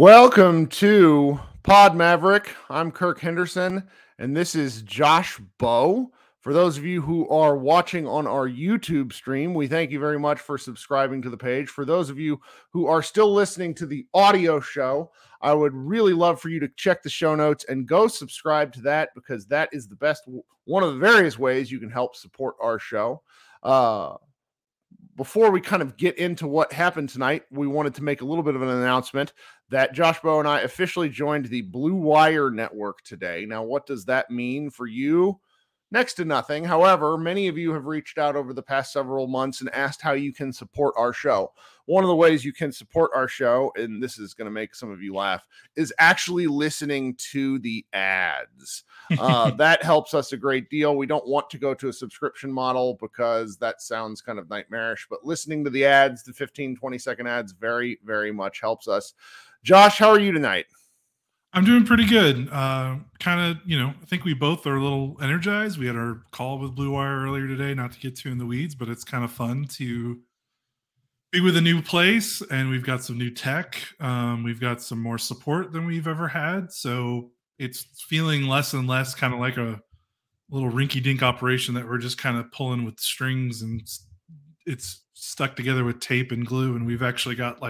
Welcome to Pod Maverick. I'm Kirk Henderson, and this is Josh Bowe. For those of you who are watching on our YouTube stream, we thank you very much for subscribing to the page. For those of you who are still listening to the audio show, I would really love for you to check the show notes and go subscribe to that, because that is the best, one of the various ways you can help support our show. Before we kind of get into what happened tonight, we wanted to make a little bit of an announcement that Josh Bowe and I officially joined the Blue Wire Network today. Now, what does that mean for you? Next to nothing. However, many of you have reached out over the past several months and asked how you can support our show. One of the ways you can support our show, and this is going to make some of you laugh, is actually listening to the ads. That helps us a great deal. We don't want to go to a subscription model because that sounds kind of nightmarish, but listening to the ads, the 15, 20-second ads, very, very much helps us. Josh, how are you tonight? I'm doing pretty good. Kind of, I think we both are a little energized. We had our call with Blue Wire earlier today, not to get too in the weeds, but it's kind of fun to be with a new place, and we've got some new tech. We've got some more support than we've ever had. So it's feeling less and less kind of like a little rinky-dink operation that we're just kind of pulling with strings, and it's stuck together with tape and glue. And we've actually got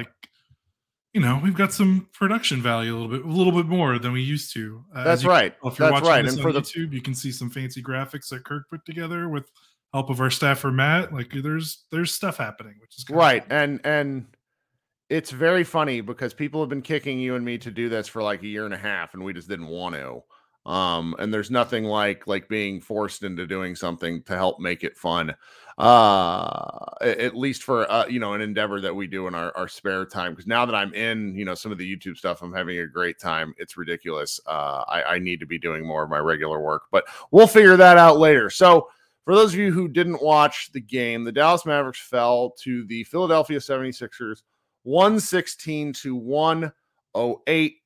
we've got some production value a little bit more than we used to. That's right. If you're watching this on YouTube, you can see some fancy graphics that Kirk put together with help of our staffer Matt. Like there's stuff happening, which is right. And it's very funny because people have been kicking you and me to do this for like a year and a half, and we just didn't want to. And there's nothing like being forced into doing something to help make it fun. At least for an endeavor that we do in our spare time. Because now that I'm in, some of the YouTube stuff, I'm having a great time. It's ridiculous. I need to be doing more of my regular work, but we'll figure that out later. So for those of you who didn't watch the game, the Dallas Mavericks fell to the Philadephia 76ers 116-108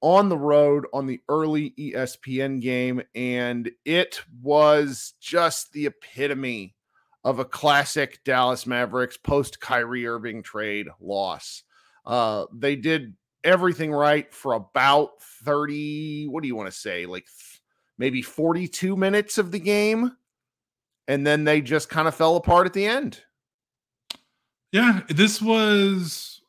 on the road on the early ESPN game. And it was just the epitome of a classic Dallas Mavericks post Kyrie Irving trade loss. They did everything right for about 30, what do you want to say? Like maybe 42 minutes of the game. And then they just kind of fell apart at the end. Yeah, this was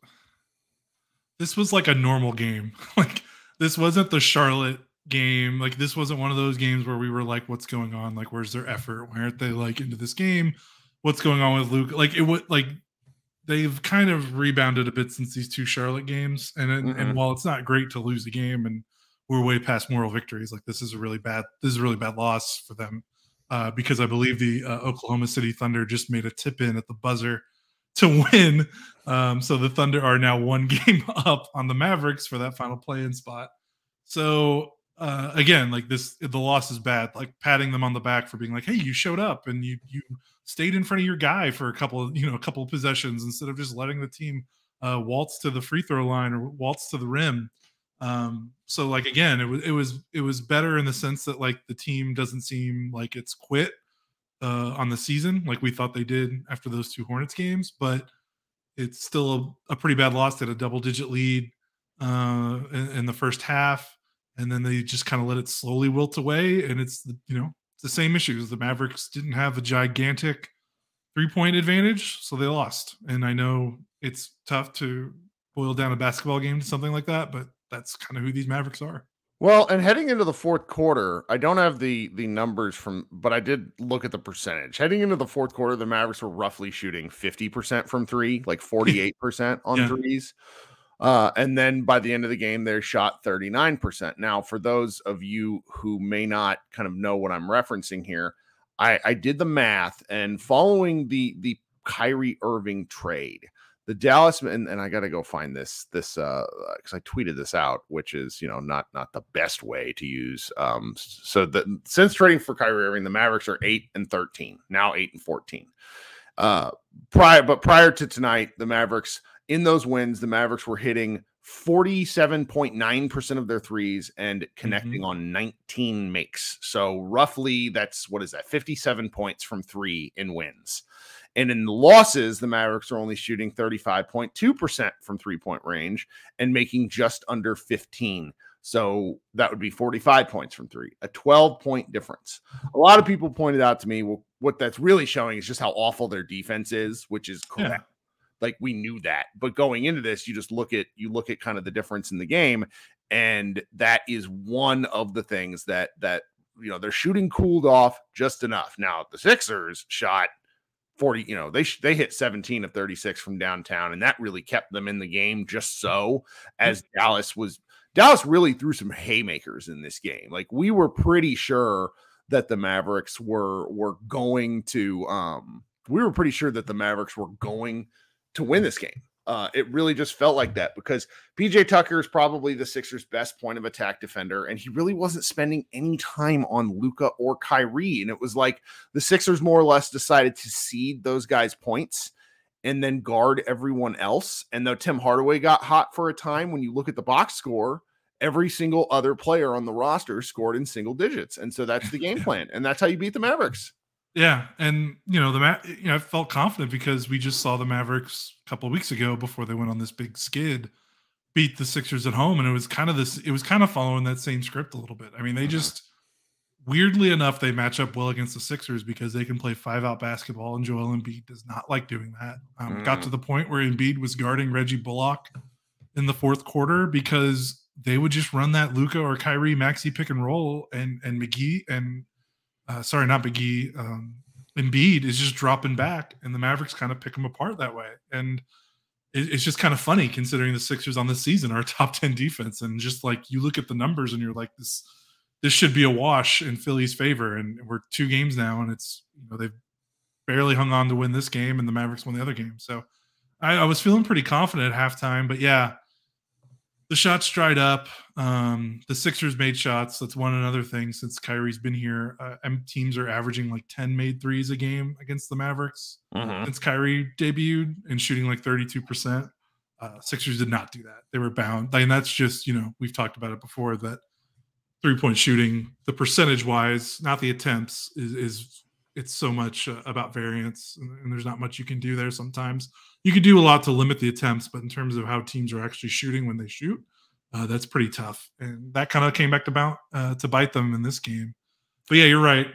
like a normal game. Like this wasn't the Charlotte game. Like this wasn't one of those games where we were like, what's going on? Like, where's their effort? Why aren't they like into this game? What's going on with Luke? Like it would they've kind of rebounded a bit since these two Charlotte games. And while it's not great to lose a game and we're way past moral victories, like this is a really bad loss for them. Because I believe the Oklahoma City Thunder just made a tip in at the buzzer to win. So the Thunder are now one game up on the Mavericks for that final play-in spot. So again, like the loss is bad. Like patting them on the back for being like, hey, you showed up and you stayed in front of your guy for a couple of possessions instead of just letting the team waltz to the free throw line or waltz to the rim. So like again, it was better in the sense that like the team doesn't seem like it's quit on the season like we thought they did after those two Hornets games, but it's still a pretty bad loss. They had a double-digit lead in the first half, and then they just kind of let it slowly wilt away. And it's the same issues. The Mavericks didn't have a gigantic 3-point advantage, so they lost. And I know it's tough to boil down a basketball game to something like that, but that's kind of who these Mavericks are. Well, and heading into the fourth quarter, I don't have the numbers but I did look at the percentage. Heading into the fourth quarter, the Mavericks were roughly shooting 50% from three, like 48% on threes. And then by the end of the game, they shot 39%. Now, for those of you who may not kind of know what I'm referencing here, I did the math, and following the Kyrie Irving trade, the Dallas, and I got to go find this because I tweeted this out, which is, not the best way to use. Since trading for Kyrie Irving, the Mavericks are 8-13, now 8-14. Prior to tonight, the Mavericks, in those wins, the Mavericks were hitting 47.9% of their threes and connecting on 19 makes. So roughly, that's 57 points from three in wins. And in the losses, the Mavericks are only shooting 35.2% from 3-point range and making just under 15. So that would be 45 points from three, a 12-point difference. A lot of people pointed out to me, well, what that's really showing is just how awful their defense is, which is correct. Yeah. Like, we knew that, but going into this, you look at kind of the difference in the game, and that is one of the things that their shooting cooled off just enough. Now the Sixers shot 40, they hit 17 of 36 from downtown, and that really kept them in the game. Just so, as Dallas really threw some haymakers in this game. Like, we were pretty sure that the Mavericks were going to win this game. It really just felt like that because PJ Tucker is probably the Sixers' best point of attack defender, and he really wasn't spending any time on Luka or Kyrie. And it was like the Sixers more or less decided to cede those guys points and then guard everyone else. And though Tim Hardaway got hot for a time, when you look at the box score, every single other player on the roster scored in single digits. And so that's the game plan. And that's how you beat the Mavericks. Yeah, and I felt confident because we just saw the Mavericks a couple of weeks ago before they went on this big skid, beat the Sixers at home, and it was kind of following that same script a little bit. I mean, they just weirdly enough they match up well against the Sixers because they can play 5-out basketball, and Joel Embiid does not like doing that. Got to the point where Embiid was guarding Reggie Bullock in the fourth quarter because they would just run that Luka or Kyrie Maxey pick and roll, and McGee and. Not McGee. Embiid is just dropping back, and the Mavericks kind of pick them apart that way. And it's just kind of funny considering the Sixers on this season are a top 10 defense. And just like you look at the numbers and you're like, this should be a wash in Philly's favor. And we're 2 games now, and it's they've barely hung on to win this game, and the Mavericks won the other game. So I was feeling pretty confident at halftime, but yeah. The shots dried up. The Sixers made shots. That's another thing since Kyrie's been here. Teams are averaging like 10 made threes a game against the Mavericks since Kyrie debuted and shooting like 32%. Sixers did not do that. They were bound. And that's just, we've talked about it before, that 3-point shooting, the percentage-wise, not the attempts, it's so much about variance, and there's not much you can do there sometimes. You can do a lot to limit the attempts, but in terms of how teams are actually shooting when they shoot, that's pretty tough. And that kind of came back to bite them in this game. But yeah, you're right.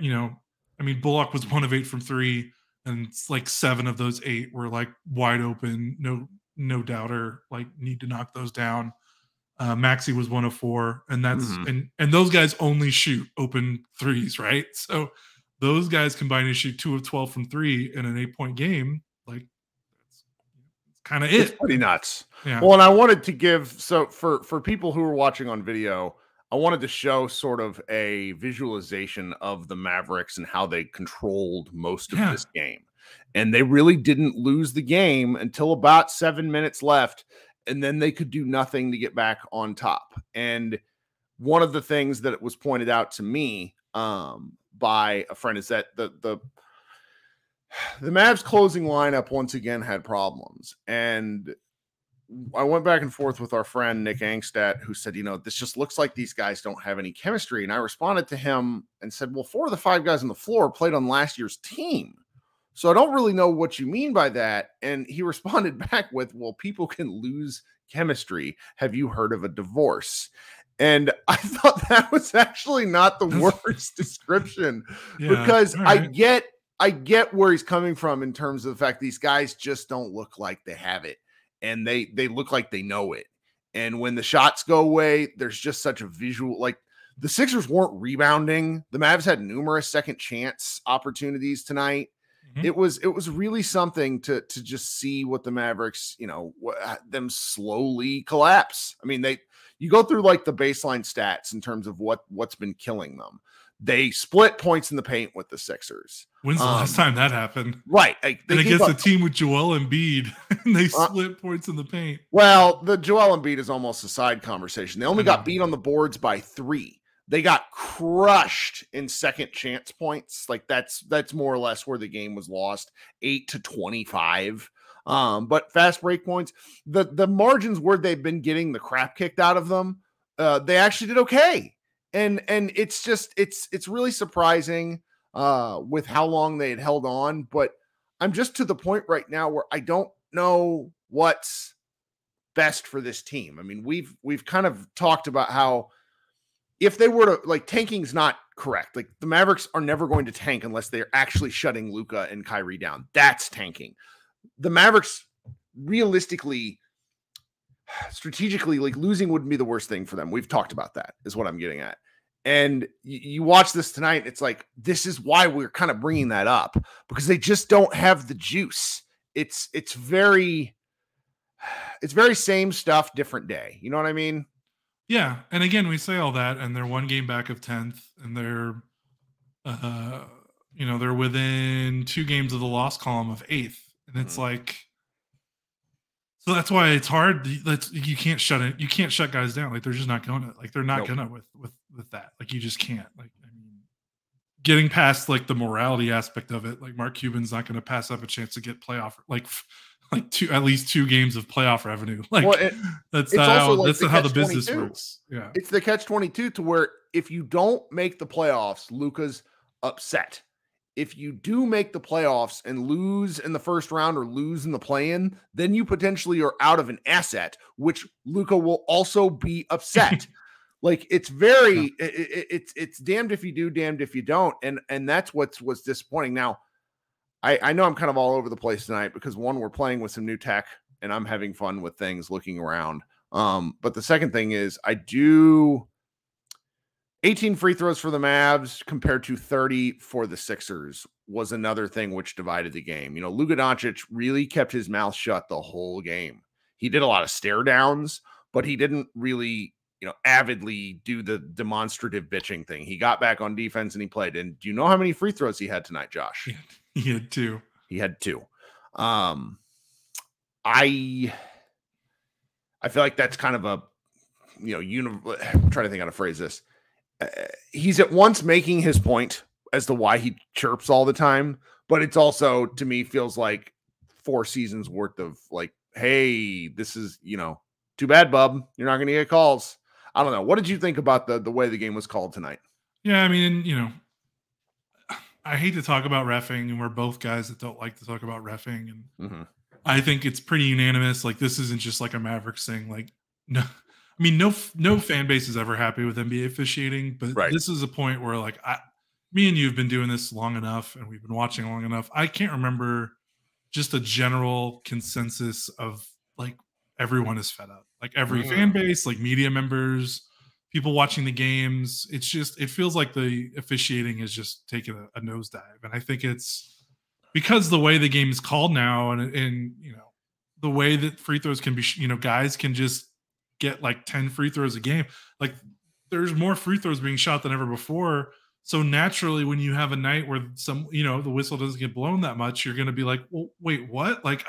Bullock was 1 of 8 from 3, and it's like 7 of those 8 were like wide open, no doubter, like need to knock those down. Maxey was 1 of 4, and that's and those guys only shoot open threes, right? So those guys combined to shoot 2 of 12 from 3 in an 8-point game. Like, that's kind of it. It's pretty nuts. Yeah. Well, and I wanted to give, so for people who are watching on video, I wanted to show sort of a visualization of the Mavericks and how they controlled most of this game. And they really didn't lose the game until about 7 minutes left. And then they could do nothing to get back on top. And one of the things that was pointed out to me, by a friend, is that the Mavs closing lineup once again had problems. And I went back and forth with our friend Nick Angstadt, who said, this just looks like these guys don't have any chemistry. And I responded to him and said, well, 4 of the 5 guys on the floor played on last year's team, so I don't really know what you mean by that. And he responded back with, well, people can lose chemistry. Have you heard of a divorce? And I thought that was actually not the worst description, because I get where he's coming from in terms of the fact these guys just don't look like they have it, and they look like they know it. And when the shots go away, there's just such a visual, like the Sixers weren't rebounding. The Mavs had numerous second chance opportunities tonight. It was really something to just see what the Mavericks, them slowly collapse. I mean, you go through like the baseline stats in terms of what's been killing them. They split points in the paint with the Sixers. When's the last time that happened? Right. And against a team with Joel Embiid, and they split points in the paint. Well, the Joel Embiid is almost a side conversation. They only got beat on the boards by 3. They got crushed in second chance points. Like that's more or less where the game was lost, 8-25. But fast break points, the margins where they've been getting the crap kicked out of them, they actually did okay. And it's just, it's really surprising with how long they had held on. But I'm just to the point right now where I don't know what's best for this team. I mean, we've kind of talked about how if they were to, like, tanking's not correct. Like, the Mavericks are never going to tank unless they're actually shutting Luka and Kyrie down. That's tanking. The Mavericks, realistically, strategically, like, losing wouldn't be the worst thing for them. We've talked about that, is what I'm getting at. And you watch this tonight, it's like, this is why we're kind of bringing that up, because they just don't have the juice. It's very same stuff, different day. You know what I mean? Yeah, and again, we say all that, and they're 1 game back of 10th, and they're, they're within 2 games of the loss column of 8th, and it's like, so that's why it's hard. You can't shut it. You can't shut guys down. Like, they're just not going to. Like, they're not gonna with that. Like, you just can't. Like, I mean, getting past like the morality aspect of it. Like, Mark Cuban's not going to pass up a chance to get playoff. Like at least 2 games of playoff revenue. Like, well, that's not how the business works. Yeah, it's the catch-22 to where if you don't make the playoffs, Luka's upset. If you do make the playoffs and lose in the first round or lose in the play-in, then you potentially are out of an asset, which Luka will also be upset. Like, it's very, it's damned if you do, damned if you don't. And that's what's disappointing. Now, I know I'm kind of all over the place tonight because, one, we're playing with some new tech and I'm having fun with things, looking around. But the second thing is 18 free throws for the Mavs compared to 30 for the Sixers was another thing which divided the game. You know, Luka Doncic really kept his mouth shut the whole game. He did a lot of stare downs, but he didn't really, avidly do the demonstrative bitching thing. He got back on defense and he played. And do you know how many free throws he had tonight, Josh? He had 2. He had 2. I feel like that's kind of a, I'm trying to think how to phrase this. He's at once making his point as to why he chirps all the time, but it's also, to me, feels like 4 seasons worth of like, hey, this is, too bad, bub. You're not going to get calls. I don't know. What did you think about the way the game was called tonight? Yeah, I mean, I hate to talk about reffing, and we're both guys that don't like to talk about reffing. And I think it's pretty unanimous. Like, this isn't just like a Mavericks thing. Like, no. I mean, no fan base is ever happy with NBA officiating, but This is a point where, like, me and you have been doing this long enough, and we've been watching long enough. I can't remember just a general consensus of, like, everyone is fed up. Like, every fan base, like media members, people watching the games. It's just, it feels like the officiating has just taken a nosedive, and I think it's because the way the game is called now, and the way that free throws can be, guys can just get like 10 free throws a game. Like, there's more free throws being shot than ever before. So naturally, when you have a night where the whistle doesn't get blown that much, you're going to be like, well, wait, what? Like,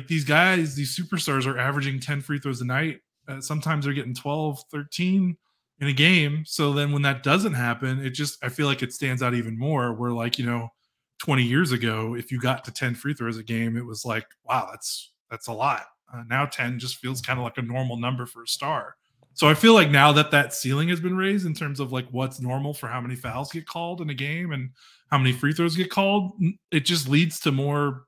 these guys, these superstars are averaging 10 free throws a night. Sometimes they're getting 12, 13 in a game. So then when that doesn't happen, I feel like it stands out even more, where, like, 20 years ago, if you got to 10 free throws a game, it was like, wow, that's a lot. Now 10 just feels kind of like a normal number for a star. So I feel like now that ceiling has been raised in terms of like what's normal for how many fouls get called in a game and how many free throws get called, it just leads to more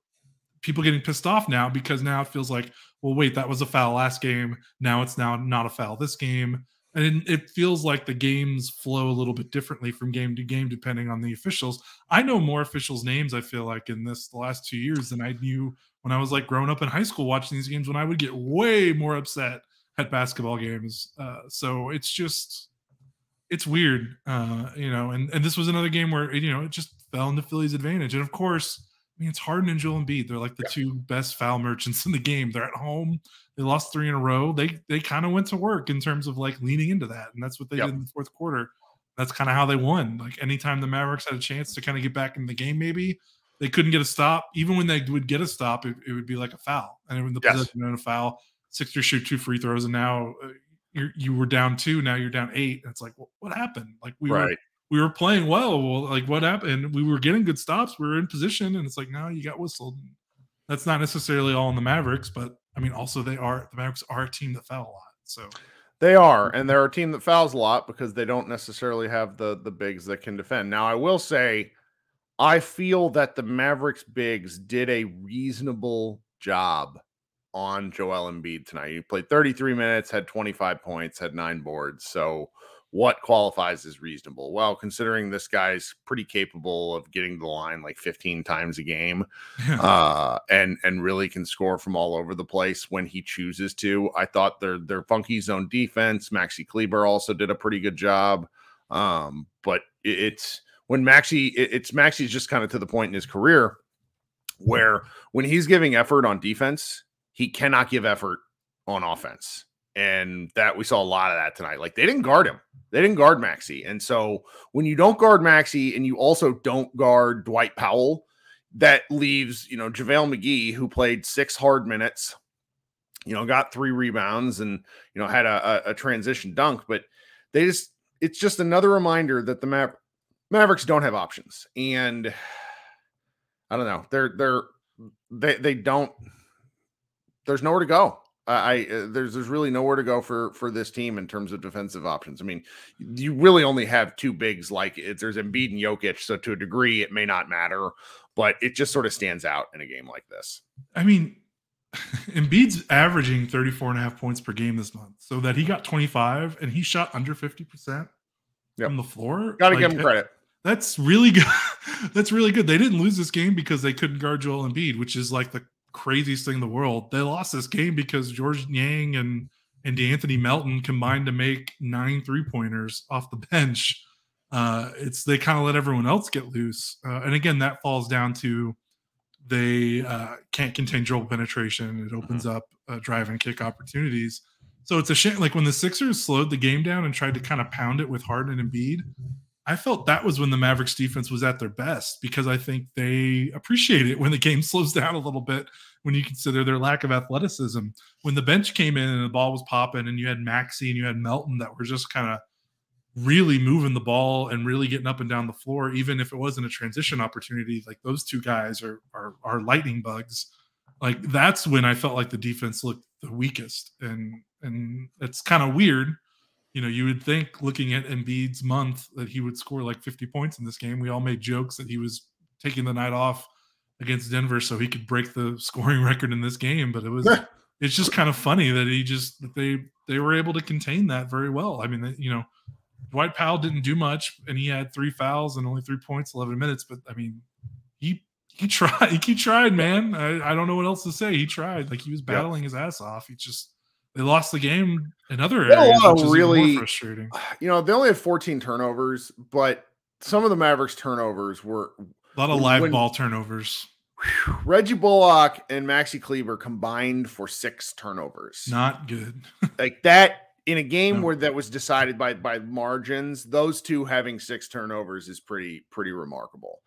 people getting pissed off now, because now it feels like, well, wait, that was a foul last game. Now it's not a foul this game. And it feels like the games flow a little bit differently from game to game, depending on the officials. I know more officials' names, I feel like, in the last 2 years than I knew when I was like growing up in high school watching these games, when I would get way more upset at basketball games. So it's weird, and this was another game where, it just fell into Philly's advantage. And of course, I mean, it's Harden and Joel Embiid. They're like the 2 best foul merchants in the game. They're at home. They lost 3 in a row. They kind of went to work in terms of like leaning into that. And that's what they did in the fourth quarter. That's kind of how they won. Like, anytime the Mavericks had a chance to kind of get back in the game, maybe they couldn't get a stop. Even when they would get a stop, it would be like a foul. And when the possession and a foul, Sixers shoot 2 free throws, and now you were down 2. Now you're down 8. And it's like, well, what happened? Like, we were playing well. Well, like, what happened? We were getting good stops. We were in position, and it's like, now you got whistled. That's not necessarily all in the Mavericks, but I mean, also the Mavericks are a team that foul a lot. So they are, and they're a team that fouls a lot because they don't necessarily have the bigs that can defend. Now, I will say, I feel that the Mavericks bigs did a reasonable job on Joel Embiid tonight. He played 33 minutes, had 25 points, had 9 boards. So what qualifies as reasonable? Well, considering this guy's pretty capable of getting to the line like 15 times a game, and really can score from all over the place when he chooses to. I thought their funky zone defense, Maxi Kleber also did a pretty good job. But it's when Maxi's just kind of to the point in his career where when he's giving effort on defense, he cannot give effort on offense. And that we saw a lot of that tonight. Like they didn't guard him. They didn't guard Maxi. And so when you don't guard Maxi and you also don't guard Dwight Powell, that leaves, JaVale McGee, who played 6 hard minutes, got 3 rebounds and, had a transition dunk. But it's just another reminder that the Mavericks don't have options. And I don't know. They don't, there's nowhere to go. There's really nowhere to go for this team in terms of defensive options. I mean, you really only have 2 bigs. Like there's Embiid and Jokic, so to a degree it may not matter, but it just sort of stands out in a game like this. I mean, Embiid's averaging 34.5 points per game this month, so that he got 25 and he shot under 50% from the floor. Got to give him credit. That's really good. That's really good. They didn't lose this game because they couldn't guard Joel Embiid, which is like the craziest thing in the world. They lost this game because George Niang and DeAnthony Melton combined to make 9 3-pointers off the bench. They kind of let everyone else get loose. And again, that falls down to they can't contain dribble penetration. It opens up drive and kick opportunities. So it's a shame. Like when the Sixers slowed the game down and tried to kind of pound it with Harden and Embiid, I felt that was when the Mavericks defense was at their best, because I think they appreciate it when the game slows down a little bit when you consider their lack of athleticism. When the bench came in and the ball was popping and you had Maxey and you had Melton that were just kind of really moving the ball and really getting up and down the floor, even if it wasn't a transition opportunity, like those 2 guys are lightning bugs. Like that's when I felt like the defense looked the weakest. And it's kind of weird. You would think looking at Embiid's month that he would score like 50 points in this game. We all made jokes that he was taking the night off against Denver so he could break the scoring record in this game. But it's just kind of funny that they were able to contain that very well. I mean, Dwight Powell didn't do much and he had 3 fouls and only 3 points, 11 minutes. But I mean, he tried. He tried, man. I don't know what else to say. He tried. Like he was battling his ass off. They lost the game in other areas, which is really more frustrating. They only had 14 turnovers, but some of the Mavericks turnovers were a lot of live ball turnovers. Reggie Bullock and Maxi Kleber combined for 6 turnovers. Not good. Like that in a game where that was decided by margins, those 2 having 6 turnovers is pretty remarkable.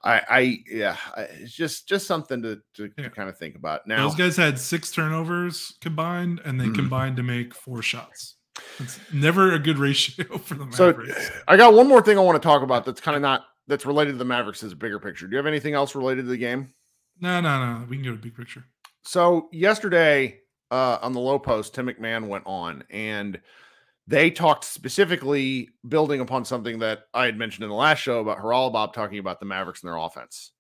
It's just something to kind of think about. Now those guys had 6 turnovers combined, and they combined to make 4 shots. It's never a good ratio for the Mavericks. So I got one more thing I want to talk about that's related to the Mavericks as a bigger picture. Do you have anything else related to the game? No. We can go to big picture. So yesterday on the Low Post, Tim McMahon went on and they talked specifically building upon something that I had mentioned in the last show about Haralabob talking about the Mavericks and their offense.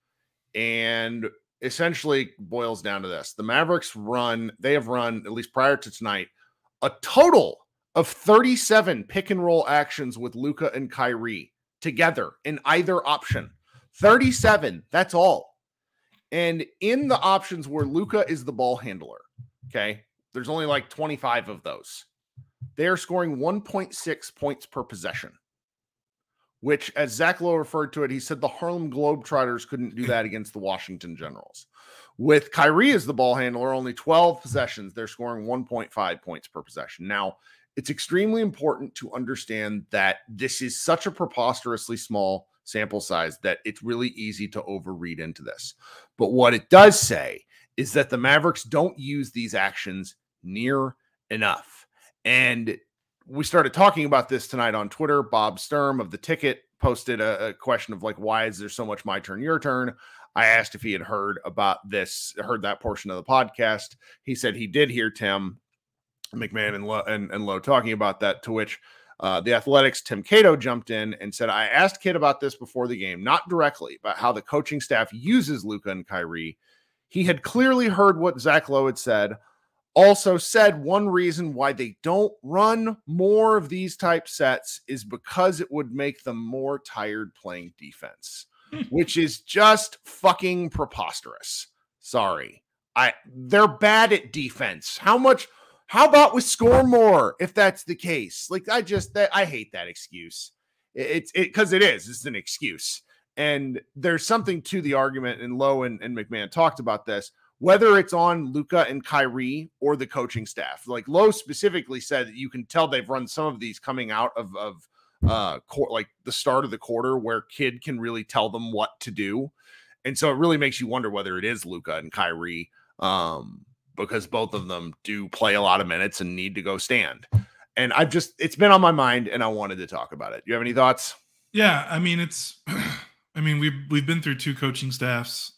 And essentially boils down to this. The Mavericks have run, at least prior to tonight, a total of 37 pick and roll actions with Luka and Kyrie together in either option. 37, that's all. And in the options where Luka is the ball handler, okay, there's only like 25 of those. They are scoring 1.6 points per possession, which, as Zach Lowe referred to it, he said the Harlem Globetrotters couldn't do that against the Washington Generals. With Kyrie as the ball handler, only 12 possessions, they're scoring 1.5 points per possession. Now, it's extremely important to understand that this is such a preposterously small sample size that it's really easy to overread into this. But what it does say is that the Mavericks don't use these actions near enough. And we started talking about this tonight on Twitter. Bob Sturm of The Ticket posted a question of like, why is there so much my turn, your turn? I asked if he had heard about this, heard that portion of the podcast. He said he did hear Tim McMahon and Lowe talking about that, to which The Athletics' Tim Cato jumped in and said, I asked Kid about this before the game, not directly, but how the coaching staff uses Luka and Kyrie. He had clearly heard what Zach Lowe had said. Also said one reason why they don't run more of these type sets is because it would make them more tired playing defense, which is just fucking preposterous. Sorry. They're bad at defense. How about we score more if that's the case? Like, I hate that excuse. It's an excuse. And there's something to the argument, and Lowe and McMahon talked about this, whether it's on Luka and Kyrie or the coaching staff. Like Lowe specifically said that you can tell they've run some of these coming out of like the start of the quarter where Kid can really tell them what to do. And so it really makes you wonder whether it is Luka and Kyrie, because both of them do play a lot of minutes and need to go stand. And it's been on my mind and I wanted to talk about it. You have any thoughts? Yeah. I mean, we've been through 2 coaching staffs.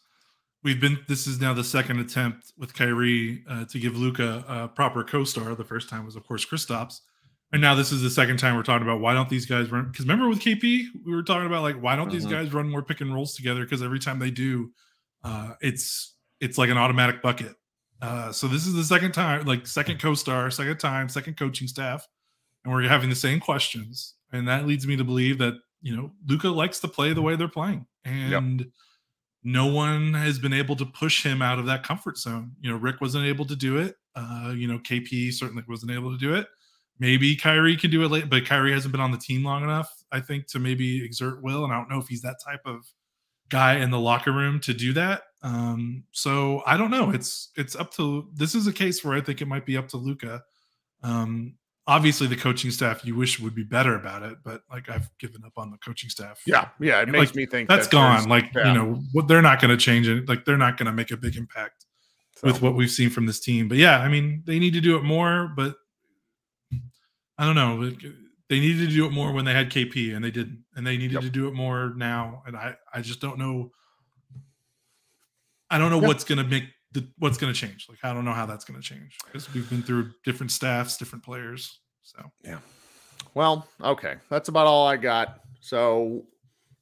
This is now the second attempt with Kyrie to give Luka a proper co-star. The first time was, of course, Kristaps. And now this is the second time we're talking about why don't these guys run? Because remember with KP, we were talking about like, why don't these guys run more pick and rolls together? Because every time they do, it's like an automatic bucket. So this is the second time, like second co-star, second coaching staff. And we're having the same questions. And that leads me to believe that, Luka likes to play the way they're playing. And no one has been able to push him out of that comfort zone. Rick wasn't able to do it. KP certainly wasn't able to do it. Maybe Kyrie can do it late, but Kyrie hasn't been on the team long enough, I think, to maybe exert will. And I don't know if he's that type of guy in the locker room to do that. So I don't know. It's up to, this is a case where I think it might be up to Luka. Obviously the coaching staff you wish would be better about it, but like I've given up on the coaching staff. Yeah. It makes me think that's gone. Like, they're not going to change it. Like they're not going to make a big impact with what we've seen from this team. But yeah, I mean, they need to do it more, but I don't know. They needed to do it more when they had KP and they didn't, and they needed to do it more now. And I just don't know. I don't know what's going to change. Like, I don't know how that's going to change because we've been through different staffs, different players. So, yeah. Well, okay. That's about all I got. So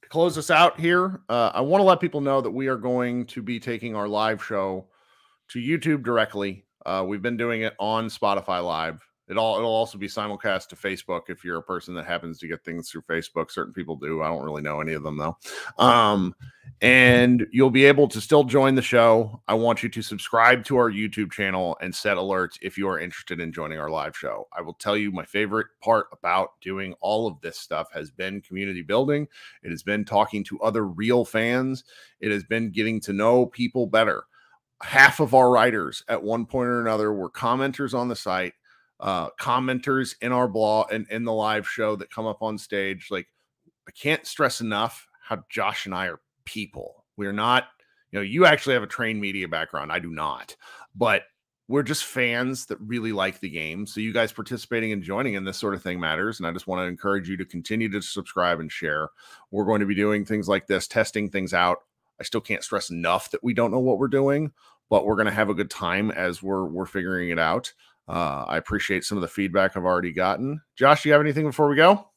to close us out here, I want to let people know that we are going to be taking our live show to YouTube directly. We've been doing it on Spotify Live. It'll also be simulcast to Facebook if you're a person that happens to get things through Facebook. Certain people do. I don't really know any of them, though. And you'll be able to still join the show. I want you to subscribe to our YouTube channel and set alerts if you are interested in joining our live show. I will tell you my favorite part about doing all of this stuff has been community building. It has been talking to other real fans. It has been getting to know people better. Half of our writers at one point or another were commenters on the site. Commenters in our blog and in the live show that come up on stage. Like, I can't stress enough how Josh and I are people. We're not, you actually have a trained media background. I do not, but we're just fans that really like the game. So you guys participating and joining in this sort of thing matters. And I just want to encourage you to continue to subscribe and share. We're going to be doing things like this, testing things out. I still can't stress enough that we don't know what we're doing, but we're going to have a good time as we're figuring it out. I appreciate some of the feedback I've already gotten. Josh, do you have anything before we go?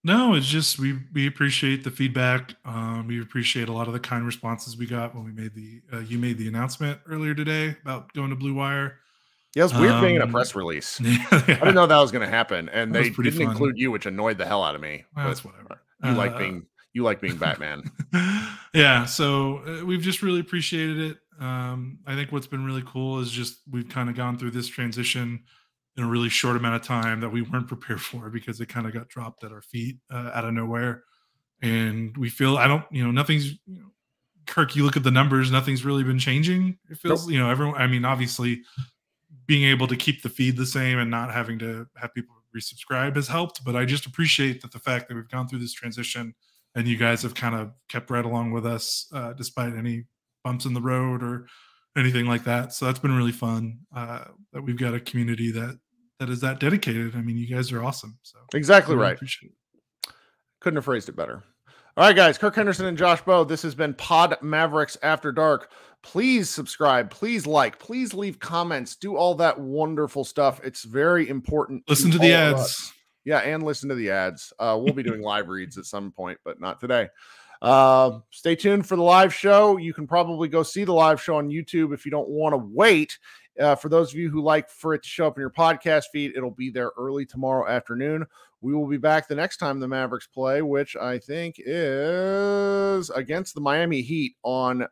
No, it's just we appreciate the feedback. We appreciate a lot of the kind responses we got when we made you made the announcement earlier today about going to Blue Wire. Yeah, it's weird being in a press release. Yeah. I didn't know that was going to happen, and they didn't fun. Include you, which annoyed the hell out of me. Well, that's whatever. You like being Batman. Yeah, so we've just really appreciated it. I think what's been really cool is just we've kind of gone through this transition in a really short amount of time that we weren't prepared for because it kind of got dropped at our feet out of nowhere. And we feel, nothing's, Kirk, you look at the numbers, nothing's really been changing. It feels, everyone, I mean, obviously being able to keep the feed the same and not having to have people resubscribe has helped. But I just appreciate that the fact that we've gone through this transition and you guys have kind of kept right along with us despite any bumps in the road or anything like that. So that's been really fun that we've got a community that is that dedicated. I mean, you guys are awesome. So exactly really right. Appreciate it. Couldn't have phrased it better. All right, guys, Kirk Henderson and Josh Bowe. This has been Pod Mavericks After Dark. Please subscribe, please like, please leave comments, do all that wonderful stuff. It's very important. Listen to the ads. Yeah, and listen to the ads. We'll be doing live reads at some point, but not today. Stay tuned for the live show. You can probably go see the live show on YouTube if you don't want to wait. For those of you who like for it to show up in your podcast feed, it'll be there early tomorrow afternoon. We will be back the next time the Mavericks play, which I think is against the Miami Heat on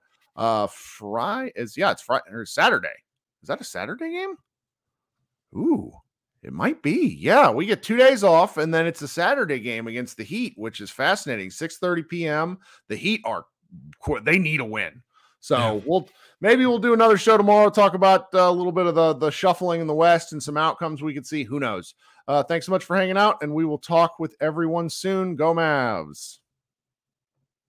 Friday. It's Friday or Saturday. Is that a Saturday game? Ooh, it might be. Yeah, we get 2 days off, and then it's a Saturday game against the Heat, which is fascinating. 6:30 p.m. The Heat they need a win. So we'll do another show tomorrow, talk about a little bit of the shuffling in the West and some outcomes we could see. Who knows? Thanks so much for hanging out, and we will talk with everyone soon. Go Mavs.